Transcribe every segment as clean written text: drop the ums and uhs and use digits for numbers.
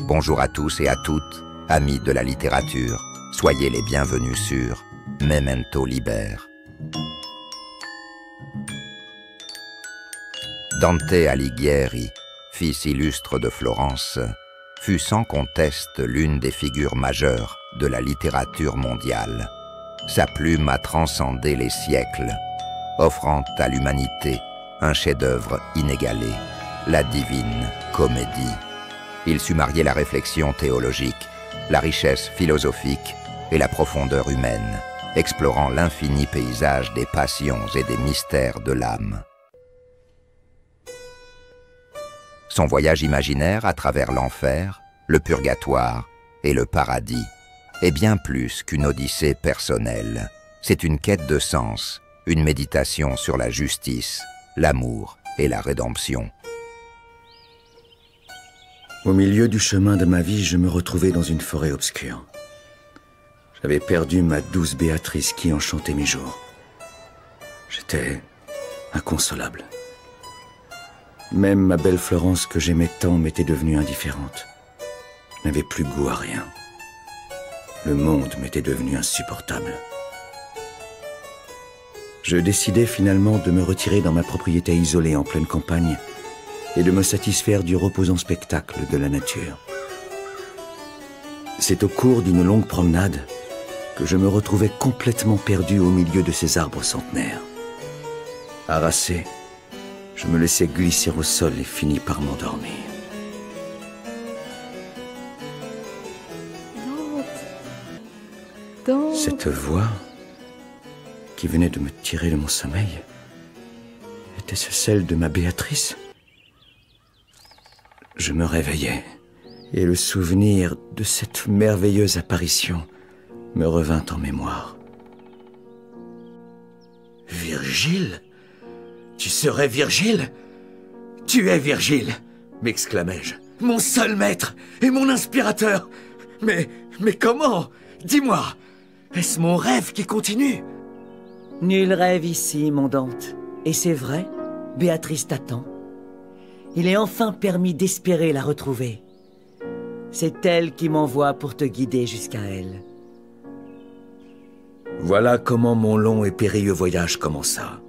Bonjour à tous et à toutes, amis de la littérature, soyez les bienvenus sur Memento Liber. Dante Alighieri, fils illustre de Florence, fut sans conteste l'une des figures majeures de la littérature mondiale. Sa plume a transcendé les siècles, offrant à l'humanité un chef-d'œuvre inégalé, la Divine Comédie. Il sut marier la réflexion théologique, la richesse philosophique et la profondeur humaine, explorant l'infini paysage des passions et des mystères de l'âme. Son voyage imaginaire à travers l'enfer, le purgatoire et le paradis est bien plus qu'une odyssée personnelle. C'est une quête de sens, une méditation sur la justice, l'amour et la rédemption. Au milieu du chemin de ma vie, je me retrouvais dans une forêt obscure. J'avais perdu ma douce Béatrice qui enchantait mes jours. J'étais inconsolable. Même ma belle Florence que j'aimais tant m'était devenue indifférente. Je n'avais plus goût à rien. Le monde m'était devenu insupportable. Je décidai finalement de me retirer dans ma propriété isolée en pleine campagne et de me satisfaire du reposant spectacle de la nature. C'est au cours d'une longue promenade que je me retrouvais complètement perdu au milieu de ces arbres centenaires. Harassé, je me laissai glisser au sol et finis par m'endormir. Cette voix qui venait de me tirer de mon sommeil, était-ce celle de ma Béatrice ? Je me réveillai, et le souvenir de cette merveilleuse apparition me revint en mémoire. Virgile ? Tu serais Virgile ? Tu es Virgile, m'exclamai-je. Mon seul maître et mon inspirateur. Mais comment ? Dis-moi, est-ce mon rêve qui continue ? Nul rêve ici, mon Dante. Et c'est vrai, Béatrice t'attend. Il est enfin permis d'espérer la retrouver. C'est elle qui m'envoie pour te guider jusqu'à elle. Voilà comment mon long et périlleux voyage commença.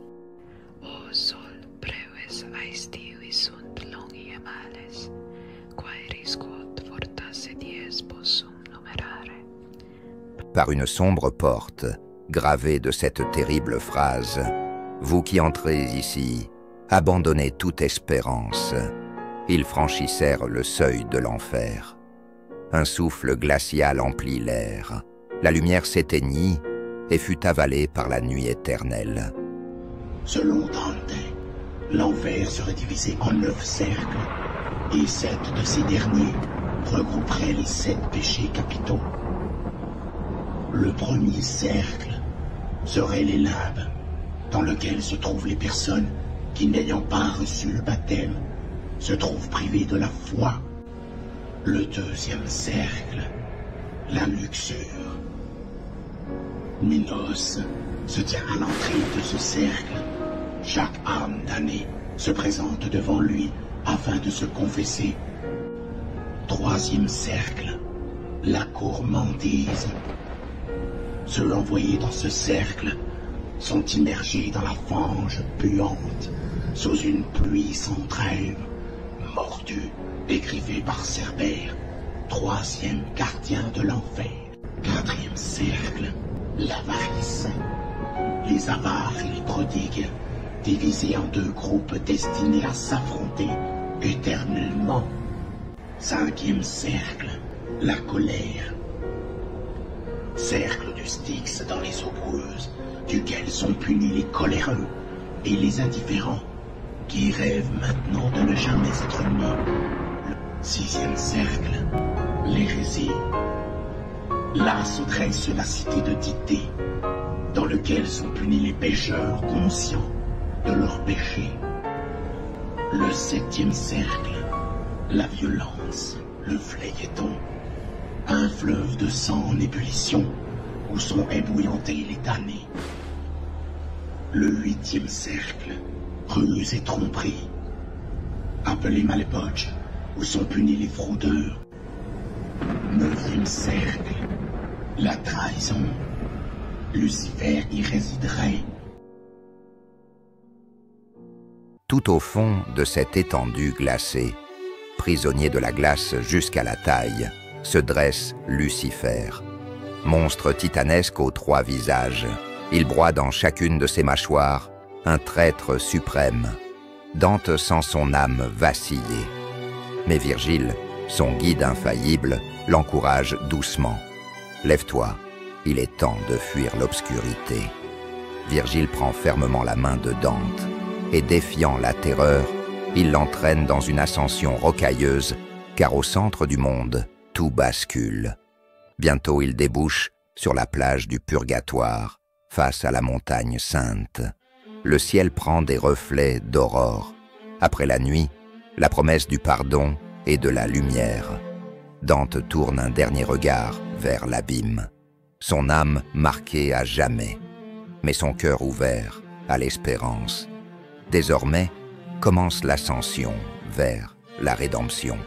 Par une sombre porte, gravée de cette terrible phrase, « Vous qui entrez ici, abandonnez toute espérance », ils franchissèrent le seuil de l'enfer. Un souffle glacial emplit l'air. La lumière s'éteignit et fut avalée par la nuit éternelle. Selon Dante, l'enfer serait divisé en 9 cercles, et 7 de ces derniers regrouperaient les 7 péchés capitaux. Le premier cercle serait les limbes, dans lequel se trouvent les personnes qui, n'ayant pas reçu le baptême, se trouvent privées de la foi. Le deuxième cercle, la luxure. Minos se tient à l'entrée de ce cercle. Chaque âme damnée se présente devant lui afin de se confesser. Troisième cercle, la gourmandise. Ceux envoyés dans ce cercle sont immergés dans la fange puante, sous une pluie sans trêve, mordus et griffés par Cerbère, troisième gardien de l'enfer. Quatrième cercle, l'avarice. Les avares et les prodigues, divisés en 2 groupes destinés à s'affronter éternellement. Cinquième cercle, la colère. Cercle du Styx dans les eaux boueuses, duquel sont punis les coléreux et les indifférents, qui rêvent maintenant de ne jamais être nés. Le 6e cercle, l'hérésie. Là se dresse la cité de Dité, dans lequel sont punis les pécheurs conscients de leurs péchés. Le 7e cercle, la violence, le phlégeton. Un fleuve de sang en ébullition, où sont ébouillantés les damnés. Le 8e cercle, ruse et tromperie. Appelé Malebotch, où sont punis les fraudeurs. 9e cercle. La trahison. Lucifer y résiderait. Tout au fond de cette étendue glacée, prisonnier de la glace jusqu'à la taille, se dresse Lucifer. Monstre titanesque aux 3 visages, il broie dans chacune de ses mâchoires un traître suprême. Dante sent son âme vaciller. Mais Virgile, son guide infaillible, l'encourage doucement. « Lève-toi, il est temps de fuir l'obscurité. » Virgile prend fermement la main de Dante et, défiant la terreur, il l'entraîne dans une ascension rocailleuse, car au centre du monde, tout bascule. Bientôt il débouche sur la plage du Purgatoire, face à la montagne sainte. Le ciel prend des reflets d'aurore. Après la nuit, la promesse du pardon et de la lumière. Dante tourne un dernier regard vers l'abîme. Son âme marquée à jamais, mais son cœur ouvert à l'espérance. Désormais commence l'ascension vers la rédemption.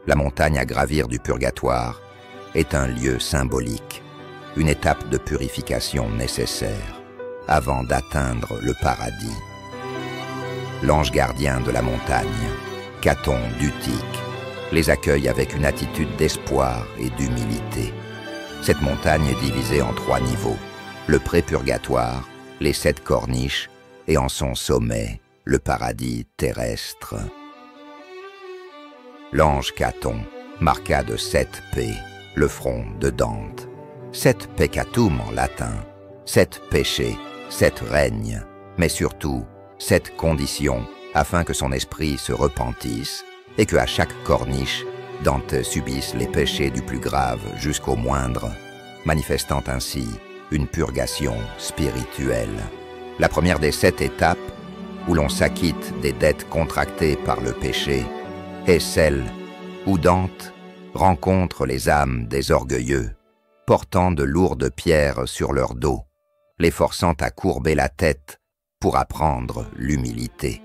La montagne à gravir du purgatoire est un lieu symbolique, une étape de purification nécessaire avant d'atteindre le paradis. L'ange gardien de la montagne, Caton d'Utique, les accueille avec une attitude d'espoir et d'humilité. Cette montagne est divisée en 3 niveaux, le pré-purgatoire, les 7 corniches et en son sommet, le paradis terrestre. L'ange Caton marqua de 7 P le front de Dante. 7 peccatum en latin, 7 péchés, 7 règnes, mais surtout 7 conditions afin que son esprit se repentisse et que à chaque corniche, Dante subisse les péchés du plus grave jusqu'au moindre, manifestant ainsi une purgation spirituelle. La première des 7 étapes, où l'on s'acquitte des dettes contractées par le péché, est celle où Dante rencontre les âmes des orgueilleux, portant de lourdes pierres sur leur dos, les forçant à courber la tête pour apprendre l'humilité.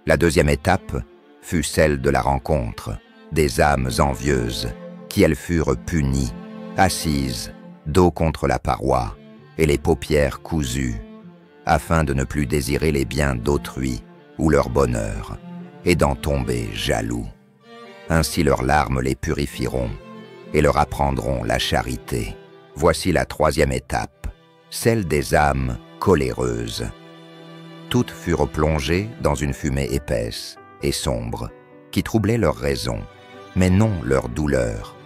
La deuxième étape fut celle de la rencontre des âmes envieuses, qui elles furent punies, assises, dos contre la paroi et les paupières cousues, afin de ne plus désirer les biens d'autrui ou leur bonheur, et d'en tomber jaloux. Ainsi leurs larmes les purifieront et leur apprendront la charité. Voici la troisième étape, celle des âmes coléreuses. Toutes furent plongées dans une fumée épaisse et sombre qui troublait leur raison, mais non leur douleur.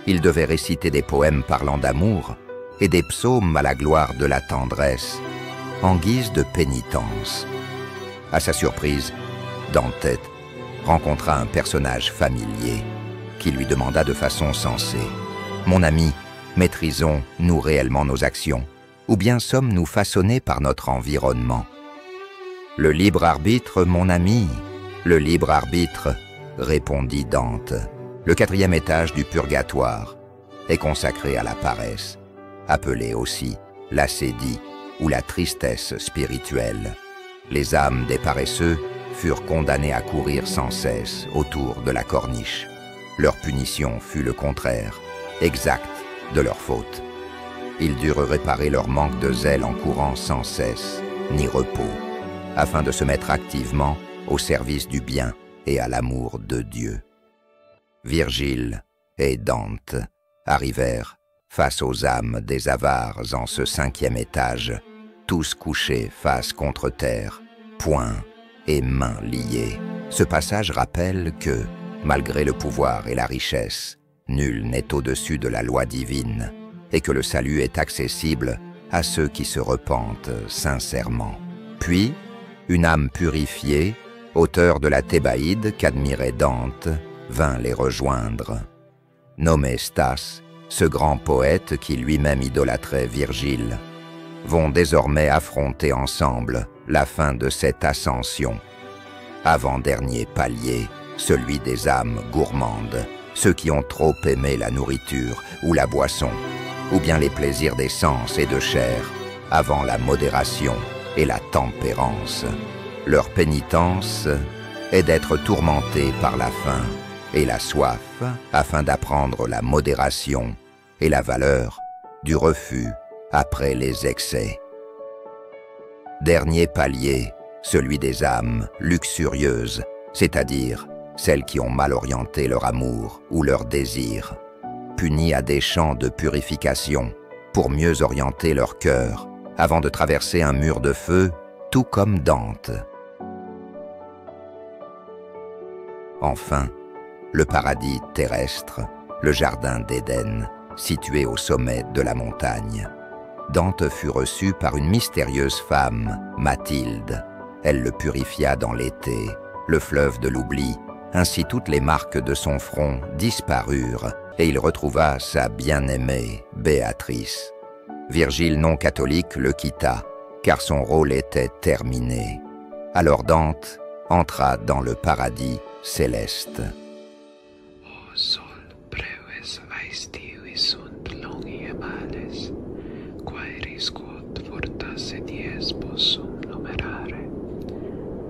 Ils devaient réciter des poèmes parlant d'amour et des psaumes à la gloire de la tendresse, en guise de pénitence. À sa surprise, Dante rencontra un personnage familier qui lui demanda de façon sensée « Mon ami, maîtrisons-nous réellement nos actions, ou bien sommes-nous façonnés par notre environnement ?» « Le libre arbitre, mon ami, le libre arbitre, » répondit Dante. Le 4e étage du purgatoire est consacré à la paresse, appelée aussi l'acédie ou la tristesse spirituelle. Les âmes des paresseux furent condamnées à courir sans cesse autour de la corniche. Leur punition fut le contraire, exact de leur faute. Ils durent réparer leur manque de zèle en courant sans cesse, ni repos, afin de se mettre activement au service du bien et à l'amour de Dieu. Virgile et Dante arrivèrent face aux âmes des avares en ce 5e étage, tous couchés face contre terre, poings et mains liés. Ce passage rappelle que, malgré le pouvoir et la richesse, nul n'est au-dessus de la loi divine et que le salut est accessible à ceux qui se repentent sincèrement. Puis, une âme purifiée, auteur de la Thébaïde qu'admirait Dante, vint les rejoindre. Nommé Stas, ce grand poète qui lui-même idolâtrait Virgile, vont désormais affronter ensemble la fin de cette ascension. Avant-dernier palier, celui des âmes gourmandes, ceux qui ont trop aimé la nourriture ou la boisson, ou bien les plaisirs des sens et de chair, avant la modération et la tempérance. Leur pénitence est d'être tourmentés par la faim et la soif, afin d'apprendre la modération et la valeur du refus après les excès. Dernier palier, celui des âmes luxurieuses, c'est-à-dire celles qui ont mal orienté leur amour ou leur désir, punies à des champs de purification pour mieux orienter leur cœur avant de traverser un mur de feu, tout comme Dante. Enfin, le paradis terrestre, le jardin d'Éden, situé au sommet de la montagne. Dante fut reçu par une mystérieuse femme, Mathilde. Elle le purifia dans l'été, le fleuve de l'oubli, ainsi toutes les marques de son front disparurent, et il retrouva sa bien-aimée, Béatrice. Virgile non catholique le quitta, car son rôle était terminé. Alors Dante entra dans le paradis céleste. O sol breves aestivi sunt longi emales, quaeris quod fortasse dies possum numerare.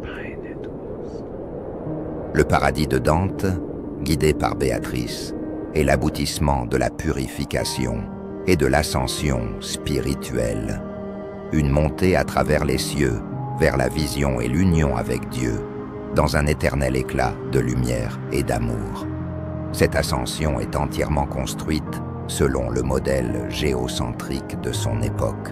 Paine tuos. Le paradis de Dante, guidé par Béatrice, est l'aboutissement de la purification et de l'ascension spirituelle. Une montée à travers les cieux vers la vision et l'union avec Dieu, dans un éternel éclat de lumière et d'amour. Cette ascension est entièrement construite selon le modèle géocentrique de son époque,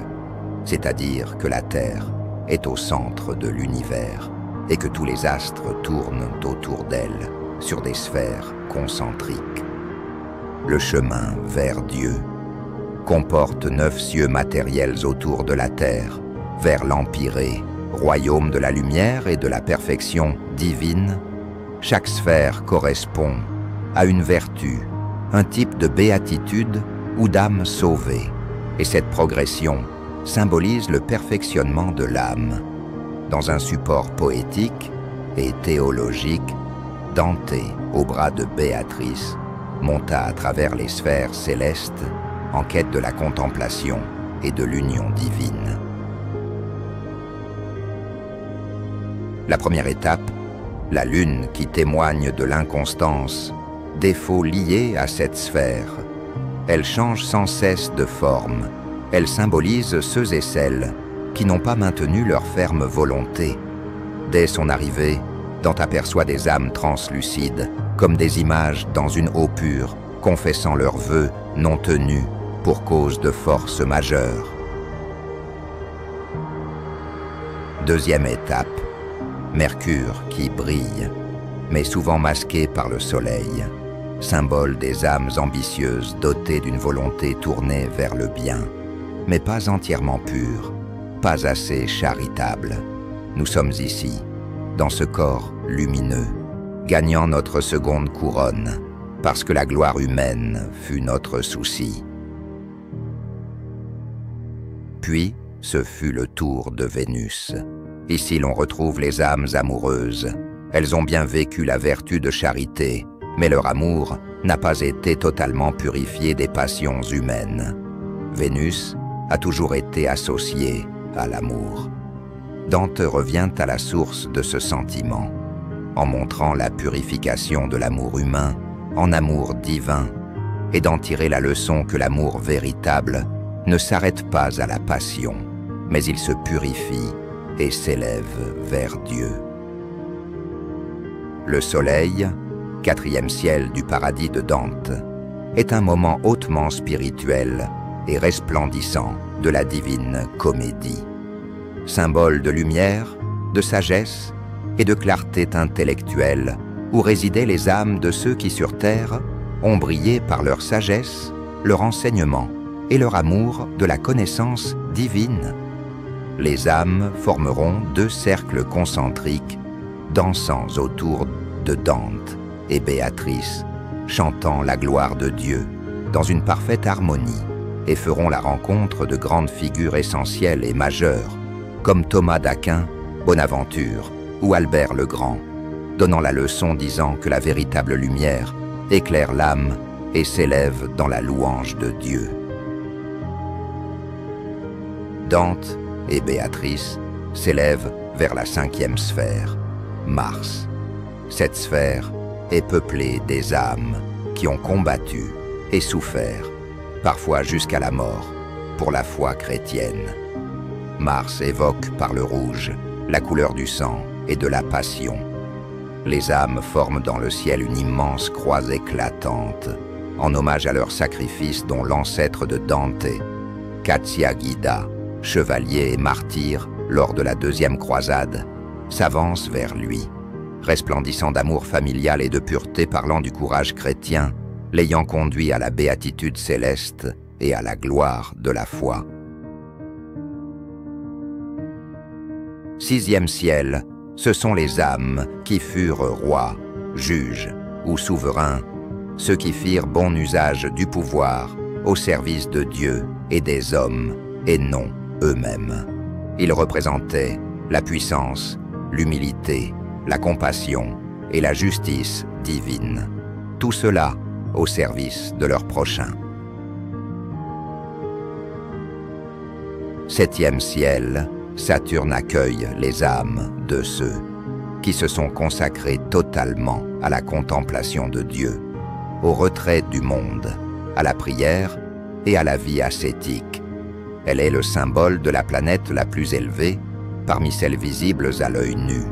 c'est-à-dire que la Terre est au centre de l'univers et que tous les astres tournent autour d'elle sur des sphères concentriques. Le chemin vers Dieu comporte 9 cieux matériels autour de la Terre, vers l'Empyrée, royaume de la lumière et de la perfection divine. Chaque sphère correspond à une vertu, un type de béatitude ou d'âme sauvée, et cette progression symbolise le perfectionnement de l'âme. Dans un support poétique et théologique, Dante, au bras de Béatrice, monta à travers les sphères célestes en quête de la contemplation et de l'union divine. La première étape, la lune qui témoigne de l'inconstance, défaut lié à cette sphère. Elle change sans cesse de forme. Elle symbolise ceux et celles qui n'ont pas maintenu leur ferme volonté. Dès son arrivée, Dante aperçoit des âmes translucides, comme des images dans une eau pure, confessant leurs vœux non tenus pour cause de force majeure. Deuxième étape, Mercure qui brille, mais souvent masqué par le soleil, symbole des âmes ambitieuses dotées d'une volonté tournée vers le bien, mais pas entièrement pure, pas assez charitable. Nous sommes ici, dans ce corps lumineux, gagnant notre seconde couronne, parce que la gloire humaine fut notre souci. Puis, ce fut le tour de Vénus. Ici, l'on retrouve les âmes amoureuses. Elles ont bien vécu la vertu de charité, mais leur amour n'a pas été totalement purifié des passions humaines. Vénus a toujours été associée à l'amour. Dante revient à la source de ce sentiment, en montrant la purification de l'amour humain en amour divin, et d'en tirer la leçon que l'amour véritable ne s'arrête pas à la passion, mais il se purifie et s'élève vers Dieu. Le soleil, 4e ciel du paradis de Dante, est un moment hautement spirituel et resplendissant de la divine comédie. Symbole de lumière, de sagesse et de clarté intellectuelle, où résidaient les âmes de ceux qui sur terre ont brillé par leur sagesse, leur enseignement et leur amour de la connaissance divine. Les âmes formeront 2 cercles concentriques, dansant autour de Dante et Béatrice, chantant la gloire de Dieu dans une parfaite harmonie, et feront la rencontre de grandes figures essentielles et majeures, comme Thomas d'Aquin, Bonaventure ou Albert le Grand, donnant la leçon disant que la véritable lumière éclaire l'âme et s'élève dans la louange de Dieu. Dante et Béatrice s'élèvent vers la 5e sphère, Mars. Cette sphère est peuplée des âmes qui ont combattu et souffert, parfois jusqu'à la mort, pour la foi chrétienne. Mars évoque par le rouge la couleur du sang et de la passion. Les âmes forment dans le ciel une immense croix éclatante, en hommage à leur sacrifice dont l'ancêtre de Dante, Cacciaguida, chevalier et martyr lors de la 2e croisade, s'avance vers lui, resplendissant d'amour familial et de pureté, parlant du courage chrétien, l'ayant conduit à la béatitude céleste et à la gloire de la foi. 6e ciel, ce sont les âmes qui furent rois, juges ou souverains, ceux qui firent bon usage du pouvoir au service de Dieu et des hommes, et non eux-mêmes. Ils représentaient la puissance, l'humilité, la compassion et la justice divine. Tout cela au service de leur prochain. 7e ciel, Saturne accueille les âmes de ceux qui se sont consacrés totalement à la contemplation de Dieu, au retrait du monde, à la prière et à la vie ascétique. Elle est le symbole de la planète la plus élevée parmi celles visibles à l'œil nu,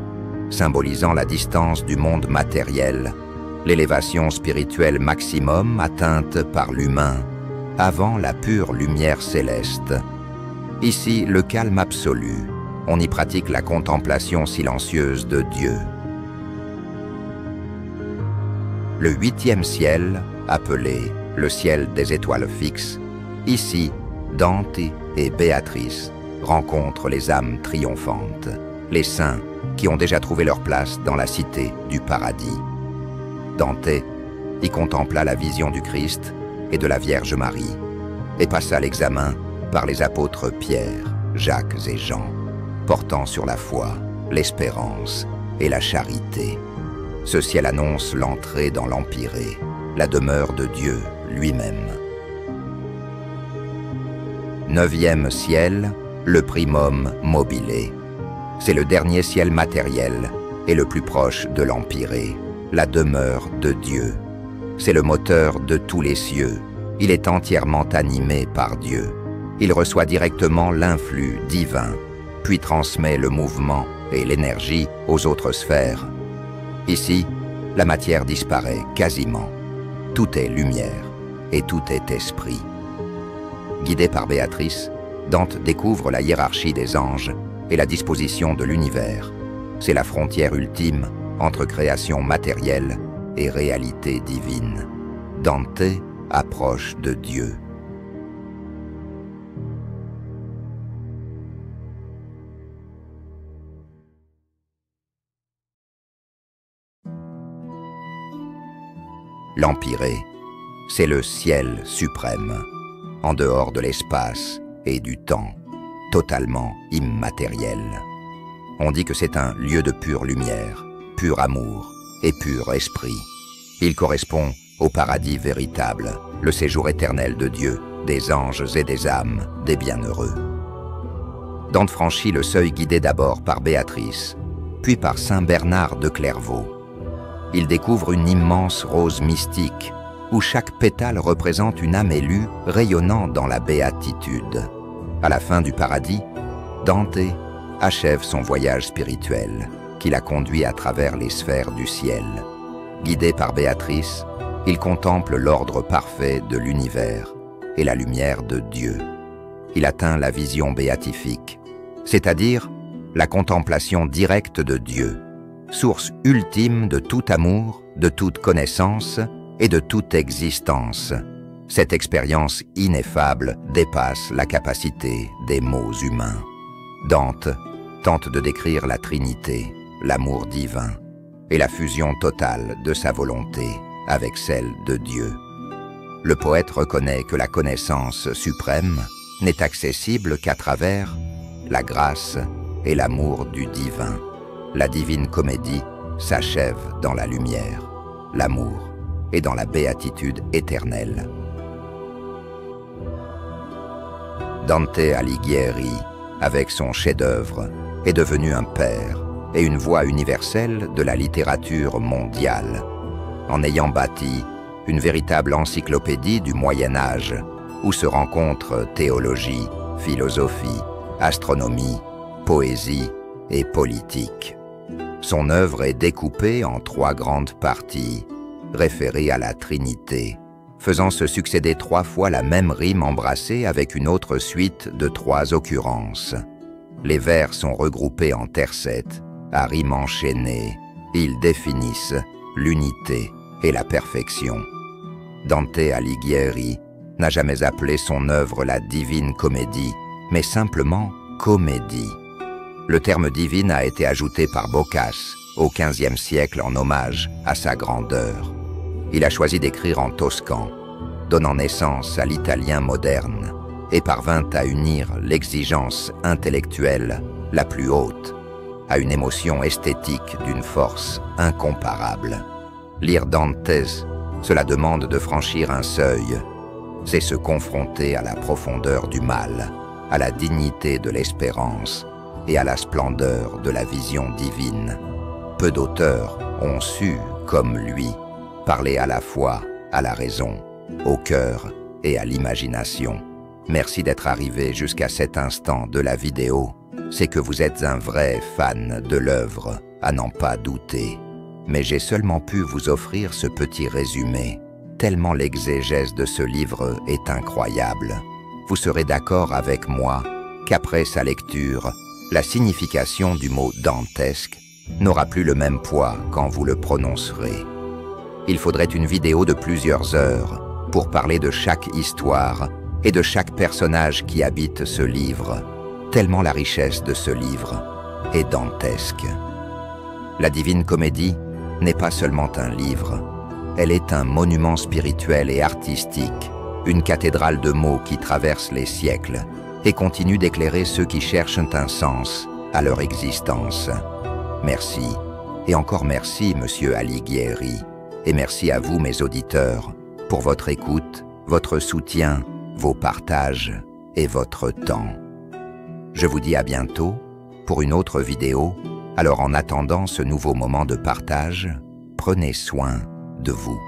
symbolisant la distance du monde matériel, l'élévation spirituelle maximum atteinte par l'humain avant la pure lumière céleste. Ici, le calme absolu, on y pratique la contemplation silencieuse de Dieu. Le 8e ciel, appelé le ciel des étoiles fixes, ici, Dante et Béatrice rencontrent les âmes triomphantes, les saints qui ont déjà trouvé leur place dans la cité du paradis. Dante y contempla la vision du Christ et de la Vierge Marie, et passa l'examen par les apôtres Pierre, Jacques et Jean, portant sur la foi, l'espérance et la charité. Ce ciel annonce l'entrée dans l'Empyrée, la demeure de Dieu lui-même. 9e ciel, le primum mobile. C'est le dernier ciel matériel et le plus proche de l'Empyrée, la demeure de Dieu. C'est le moteur de tous les cieux. Il est entièrement animé par Dieu. Il reçoit directement l'influx divin, puis transmet le mouvement et l'énergie aux autres sphères. Ici, la matière disparaît quasiment. Tout est lumière et tout est esprit. Guidé par Béatrice, Dante découvre la hiérarchie des anges et la disposition de l'univers. C'est la frontière ultime entre création matérielle et réalité divine. Dante approche de Dieu. L'Empyrée, c'est le ciel suprême, en dehors de l'espace et du temps, totalement immatériel. On dit que c'est un lieu de pure lumière, pur amour et pur esprit. Il correspond au paradis véritable, le séjour éternel de Dieu, des anges et des âmes, des bienheureux. Dante franchit le seuil guidé d'abord par Béatrice, puis par saint Bernard de Clairvaux. Il découvre une immense rose mystique, où chaque pétale représente une âme élue rayonnant dans la béatitude. À la fin du paradis, Dante achève son voyage spirituel, qui l'a conduit à travers les sphères du ciel. Guidé par Béatrice, il contemple l'ordre parfait de l'univers et la lumière de Dieu. Il atteint la vision béatifique, c'est-à-dire la contemplation directe de Dieu, source ultime de tout amour, de toute connaissance et de toute existence. Cette expérience ineffable dépasse la capacité des mots humains. Dante tente de décrire la Trinité, l'amour divin et la fusion totale de sa volonté avec celle de Dieu. Le poète reconnaît que la connaissance suprême n'est accessible qu'à travers la grâce et l'amour du divin. La divine comédie s'achève dans la lumière, l'amour et dans la béatitude éternelle. Dante Alighieri, avec son chef-d'œuvre, est devenu un père et une voix universelle de la littérature mondiale, en ayant bâti une véritable encyclopédie du Moyen-Âge, où se rencontrent théologie, philosophie, astronomie, poésie et politique. Son œuvre est découpée en 3 grandes parties, référées à la Trinité, faisant se succéder 3 fois la même rime embrassée avec une autre suite de 3 occurrences. Les vers sont regroupés en tercettes, à rimes enchaînées. Ils définissent l'unité et la perfection. Dante Alighieri n'a jamais appelé son œuvre la Divine Comédie, mais simplement comédie. Le terme divine a été ajouté par Boccace au XVe siècle en hommage à sa grandeur. Il a choisi d'écrire en toscan, donnant naissance à l'italien moderne, et parvint à unir l'exigence intellectuelle la plus haute à une émotion esthétique d'une force incomparable. Lire Dante, cela demande de franchir un seuil, c'est se confronter à la profondeur du mal, à la dignité de l'espérance et à la splendeur de la vision divine. Peu d'auteurs ont su, comme lui, parler à la fois à la raison, au cœur et à l'imagination. Merci d'être arrivé jusqu'à cet instant de la vidéo. C'est que vous êtes un vrai fan de l'œuvre, à n'en pas douter. Mais j'ai seulement pu vous offrir ce petit résumé, tellement l'exégèse de ce livre est incroyable. Vous serez d'accord avec moi qu'après sa lecture, la signification du mot dantesque n'aura plus le même poids quand vous le prononcerez. Il faudrait une vidéo de plusieurs heures pour parler de chaque histoire et de chaque personnage qui habite ce livre, tellement la richesse de ce livre est dantesque. La Divine Comédie n'est pas seulement un livre, elle est un monument spirituel et artistique, une cathédrale de mots qui traverse les siècles et continue d'éclairer ceux qui cherchent un sens à leur existence. Merci, et encore merci, Monsieur Alighieri, et merci à vous, mes auditeurs, pour votre écoute, votre soutien, vos partages et votre temps. Je vous dis à bientôt pour une autre vidéo. Alors en attendant ce nouveau moment de partage, prenez soin de vous.